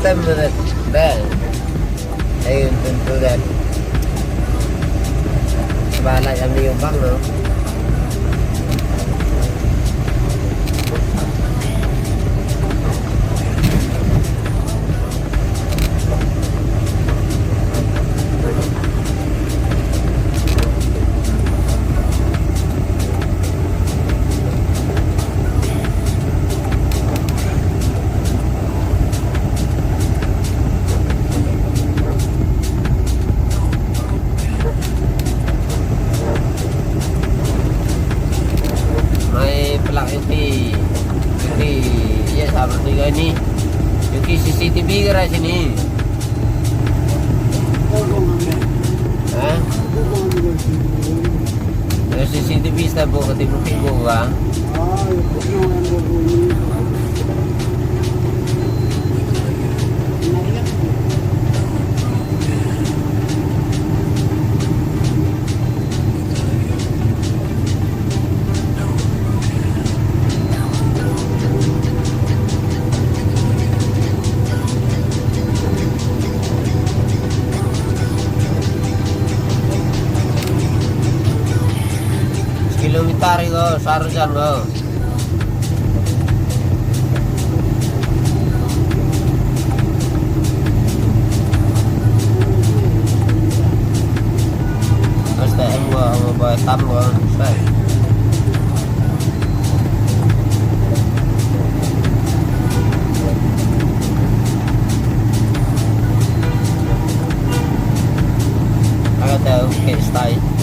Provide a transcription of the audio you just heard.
them with it there. Ayun, to that. Bahala kami yung bang, no? Iya sama juga ini. Yung CCTV kira sini. Ha? Yung CCTV sa buo katibukin ko ba? Kilometer ko, saro dyan ko. Basta em ko, mabay tam ko. Basta. Agad tayo, okay, style.